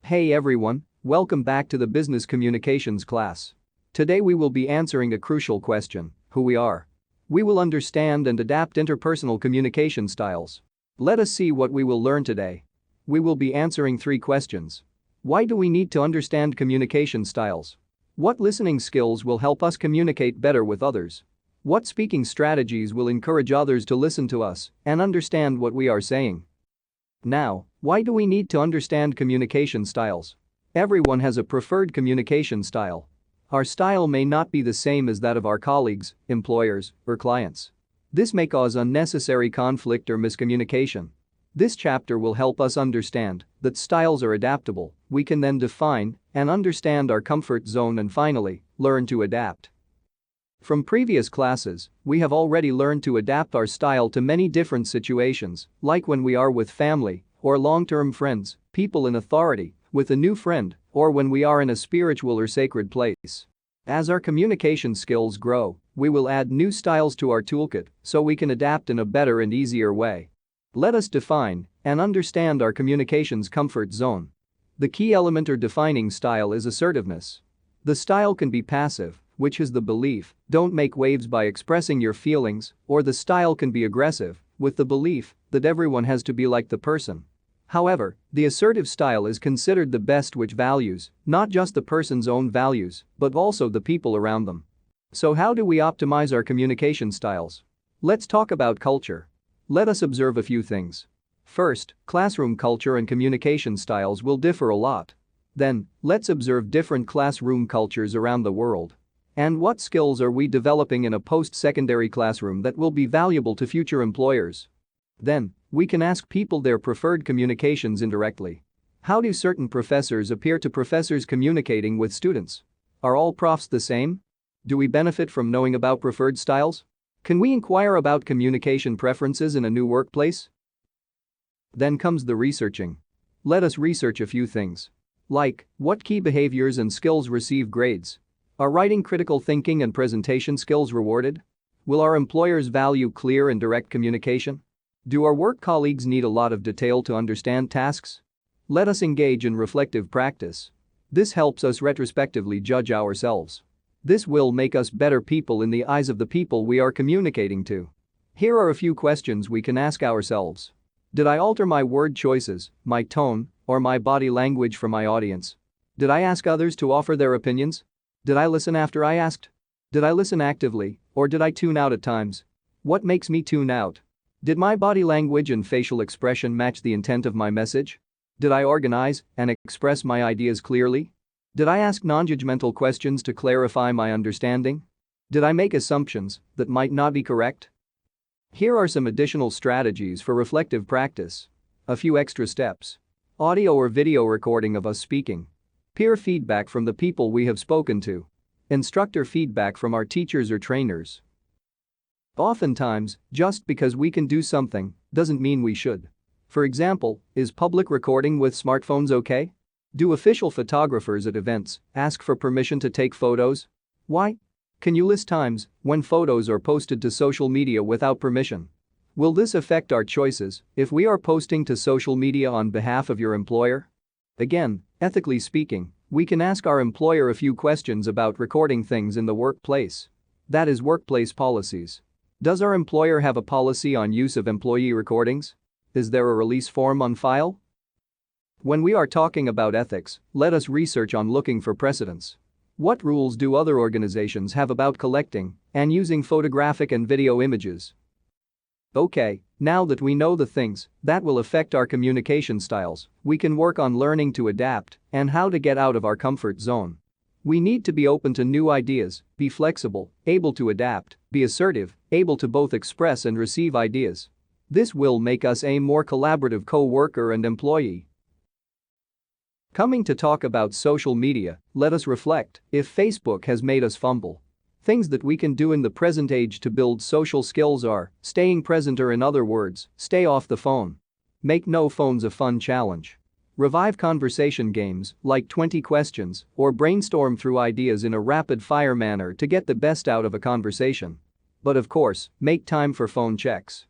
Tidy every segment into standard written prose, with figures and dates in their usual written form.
Hey everyone, welcome back to the Business Communications class. Today we will be answering a crucial question: who we are. We will understand and adapt interpersonal communication styles. Let us see what we will learn today. We will be answering 3 questions. Why do we need to understand communication styles? What listening skills will help us communicate better with others? What speaking strategies will encourage others to listen to us and understand what we are saying? Now, why do we need to understand communication styles? Everyone has a preferred communication style. Our style may not be the same as that of our colleagues, employers, or clients. This may cause unnecessary conflict or miscommunication. This chapter will help us understand that styles are adaptable. We can then define and understand our comfort zone and finally, learn to adapt. From previous classes, we have already learned to adapt our style to many different situations, like when we are with family or long-term friends, people in authority, with a new friend, or when we are in a spiritual or sacred place. As our communication skills grow, we will add new styles to our toolkit so we can adapt in a better and easier way. Let us define and understand our communications comfort zone. The key element or defining style is assertiveness. The style can be passive, which is the belief, don't make waves by expressing your feelings, or the style can be aggressive, with the belief that everyone has to be like the person. However, the assertive style is considered the best, which values not just the person's own values, but also the people around them. So how do we optimize our communication styles? Let's talk about culture. Let us observe a few things. First, classroom culture and communication styles will differ a lot. Then, let's observe different classroom cultures around the world. And what skills are we developing in a post-secondary classroom that will be valuable to future employers? Then, we can ask people their preferred communications indirectly. How do certain professors appear to professors communicating with students? Are all profs the same? Do we benefit from knowing about preferred styles? Can we inquire about communication preferences in a new workplace? Then comes the researching. Let us research a few things. Like, what key behaviors and skills receive grades? Are writing, critical thinking, and presentation skills rewarded? Will our employers value clear and direct communication? Do our work colleagues need a lot of detail to understand tasks? Let us engage in reflective practice. This helps us retrospectively judge ourselves. This will make us better people in the eyes of the people we are communicating to. Here are a few questions we can ask ourselves. Did I alter my word choices, my tone, or my body language for my audience? Did I ask others to offer their opinions? Did I listen after I asked? Did I listen actively, or did I tune out at times? What makes me tune out? Did my body language and facial expression match the intent of my message? Did I organize and express my ideas clearly? Did I ask non-judgmental questions to clarify my understanding? Did I make assumptions that might not be correct? Here are some additional strategies for reflective practice. A few extra steps. Audio or video recording of us speaking. Peer feedback from the people we have spoken to. Instructor feedback from our teachers or trainers. Oftentimes, just because we can do something doesn't mean we should. For example, is public recording with smartphones okay? Do official photographers at events ask for permission to take photos? Why? Can you list times when photos are posted to social media without permission? Will this affect our choices if we are posting to social media on behalf of your employer? Again, ethically speaking, we can ask our employer a few questions about recording things in the workplace. That is, workplace policies. Does our employer have a policy on use of employee recordings? Is there a release form on file? When we are talking about ethics, let us research on looking for precedents. What rules do other organizations have about collecting and using photographic and video images? Okay, now that we know the things that will affect our communication styles, we can work on learning to adapt and how to get out of our comfort zone. We need to be open to new ideas, be flexible, able to adapt, be assertive, able to both express and receive ideas. This will make us a more collaborative co-worker and employee. Coming to talk about social media, let us reflect if Facebook has made us fumble. Things that we can do in the present age to build social skills are staying present, or in other words, stay off the phone. Make no phones a fun challenge. Revive conversation games like 20 questions or brainstorm through ideas in a rapid-fire manner to get the best out of a conversation. But of course, make time for phone checks.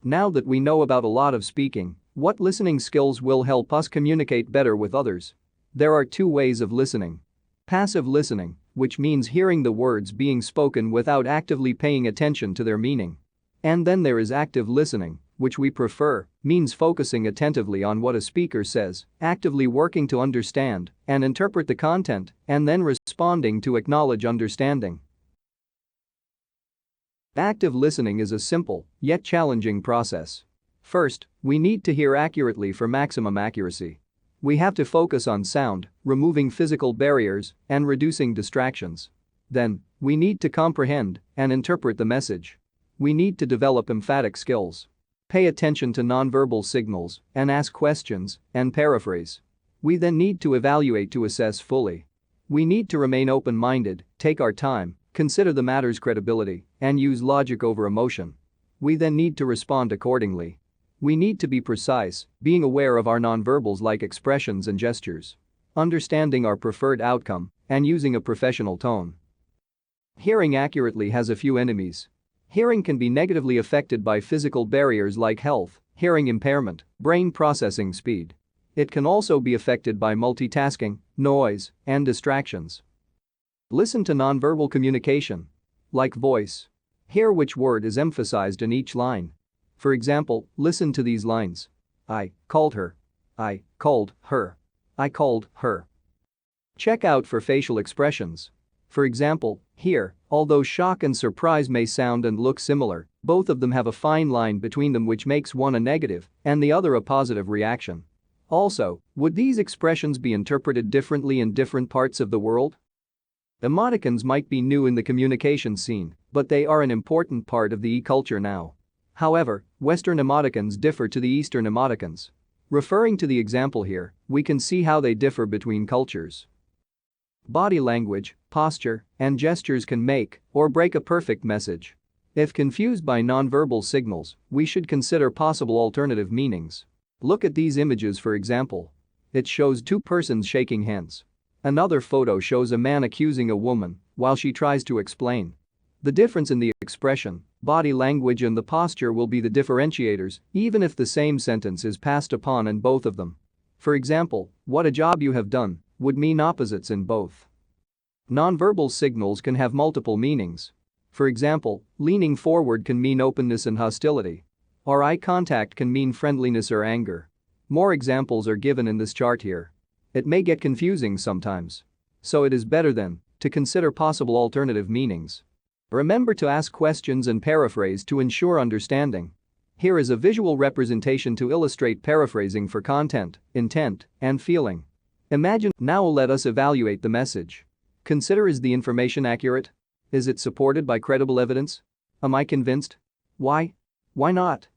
Now that we know about a lot of speaking, What listening skills will help us communicate better with others? There are two ways of listening. Passive listening, which means hearing the words being spoken without actively paying attention to their meaning. And then there is active listening, which we prefer, means focusing attentively on what a speaker says, actively working to understand and interpret the content, and then responding to acknowledge understanding. Active listening is a simple, yet challenging process. First, we need to hear accurately for maximum accuracy. We have to focus on sound, removing physical barriers, and reducing distractions. Then, we need to comprehend and interpret the message. We need to develop emphatic skills. Pay attention to nonverbal signals and ask questions and paraphrase. We then need to evaluate to assess fully. We need to remain open-minded, take our time, consider the matter's credibility, and use logic over emotion. We then need to respond accordingly. We need to be precise, being aware of our nonverbals like expressions and gestures. Understanding our preferred outcome and using a professional tone. Hearing accurately has a few enemies. Hearing can be negatively affected by physical barriers like health, hearing impairment, brain processing speed. It can also be affected by multitasking, noise, and distractions. Listen to nonverbal communication. Like voice. Hear which word is emphasized in each line. For example, listen to these lines. I called her. I called her. I called her. Check out for facial expressions. For example, here, although shock and surprise may sound and look similar, both of them have a fine line between them which makes one a negative and the other a positive reaction. Also, would these expressions be interpreted differently in different parts of the world? Emoticons might be new in the communication scene, but they are an important part of the e-culture now. However, Western emoticons differ to the Eastern emoticons. Referring to the example here, we can see how they differ between cultures. Body language, posture, and gestures can make or break a perfect message. If confused by nonverbal signals, we should consider possible alternative meanings. Look at these images for example. It shows two persons shaking hands. Another photo shows a man accusing a woman while she tries to explain. The difference in the expression, body language and the posture will be the differentiators, even if the same sentence is passed upon in both of them. For example, what a job you have done would mean opposites in both. Nonverbal signals can have multiple meanings. For example, leaning forward can mean openness and hostility. Or eye contact can mean friendliness or anger. More examples are given in this chart here. It may get confusing sometimes. So it is better then to consider possible alternative meanings. Remember to ask questions and paraphrase to ensure understanding. Here is a visual representation to illustrate paraphrasing for content, intent, and feeling. Imagine. Now let us evaluate the message. Consider, is the information accurate? Is it supported by credible evidence? Am I convinced? Why? Why not?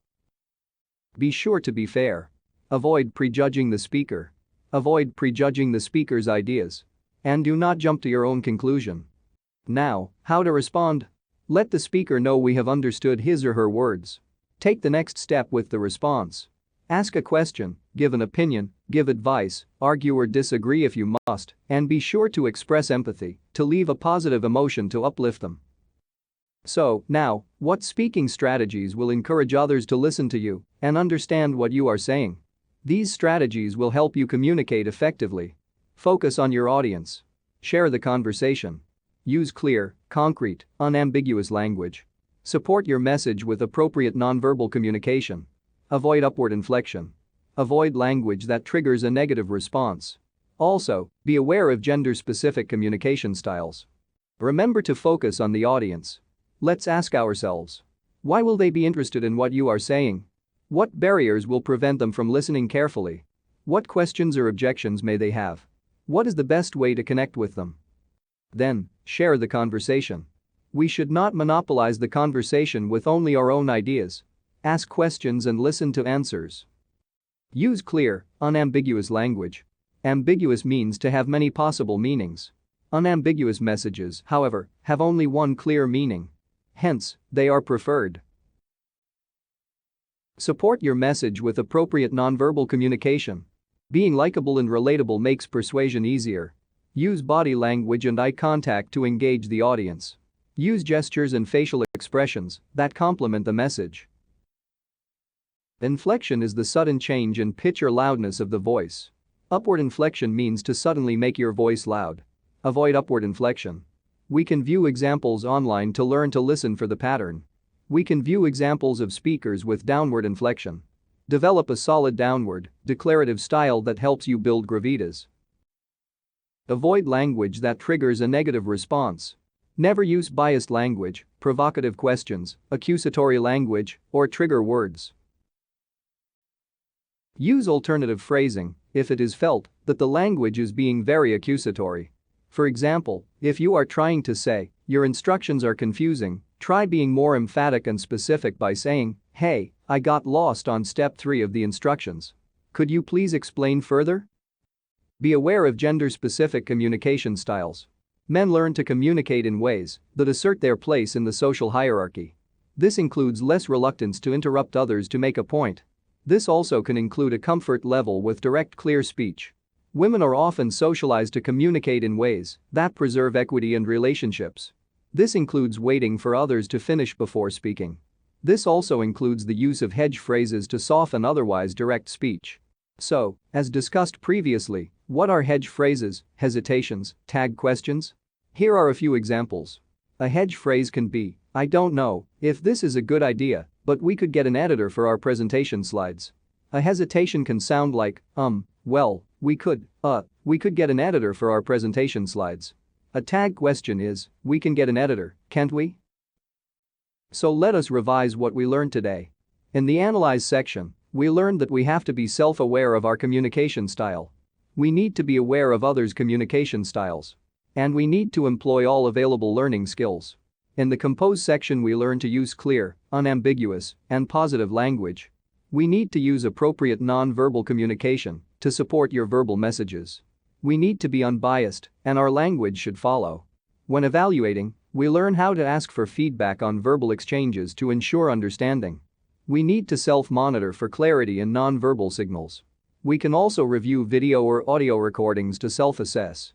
Be sure to be fair. Avoid prejudging the speaker. Avoid prejudging the speaker's ideas. And do not jump to your own conclusion. Now, how to respond? Let the speaker know we have understood his or her words. Take the next step with the response. Ask a question, give an opinion, give advice, argue or disagree if you must, and be sure to express empathy, to leave a positive emotion to uplift them. So, now, what speaking strategies will encourage others to listen to you and understand what you are saying? These strategies will help you communicate effectively. Focus on your audience. Share the conversation. Use clear, concrete, unambiguous language. Support your message with appropriate nonverbal communication. Avoid upward inflection. Avoid language that triggers a negative response. Also, be aware of gender-specific communication styles. Remember to focus on the audience. Let's ask ourselves, why will they be interested in what you are saying? What barriers will prevent them from listening carefully? What questions or objections may they have? What is the best way to connect with them? Then, share the conversation. We should not monopolize the conversation with only our own ideas. Ask questions and listen to answers. Use clear, unambiguous language. Ambiguous means to have many possible meanings. Unambiguous messages, however, have only one clear meaning. Hence, they are preferred. Support your message with appropriate nonverbal communication. Being likable and relatable makes persuasion easier. Use body language and eye contact to engage the audience. Use gestures and facial expressions that complement the message. Inflection is the sudden change in pitch or loudness of the voice. Upward inflection means to suddenly make your voice loud. Avoid upward inflection. We can view examples online to learn to listen for the pattern. We can view examples of speakers with downward inflection. Develop a solid downward, declarative style that helps you build gravitas. Avoid language that triggers a negative response. Never use biased language, provocative questions, accusatory language, or trigger words. Use alternative phrasing if it is felt that the language is being very accusatory. For example, if you are trying to say, "Your instructions are confusing," try being more emphatic and specific by saying, "Hey, I got lost on step 3 of the instructions. Could you please explain further?" Be aware of gender-specific communication styles. Men learn to communicate in ways that assert their place in the social hierarchy. This includes less reluctance to interrupt others to make a point. This also can include a comfort level with direct, clear speech. Women are often socialized to communicate in ways that preserve equity and relationships. This includes waiting for others to finish before speaking. This also includes the use of hedge phrases to soften otherwise direct speech. So, as discussed previously, what are hedge phrases, hesitations, tag questions? Here are a few examples. A hedge phrase can be, "I don't know if this is a good idea, but we could get an editor for our presentation slides." A hesitation can sound like, well, we could get an editor for our presentation slides. A tag question is, "We can get an editor, can't we?" So let us revise what we learned today. In the Analyze section, we learned that we have to be self-aware of our communication style. We need to be aware of others' communication styles. And we need to employ all available learning skills. In the Compose section, we learn to use clear, unambiguous, and positive language. We need to use appropriate non-verbal communication to support your verbal messages. We need to be unbiased, and our language should follow. When evaluating, we learn how to ask for feedback on verbal exchanges to ensure understanding. We need to self-monitor for clarity in non-verbal signals. We can also review video or audio recordings to self-assess.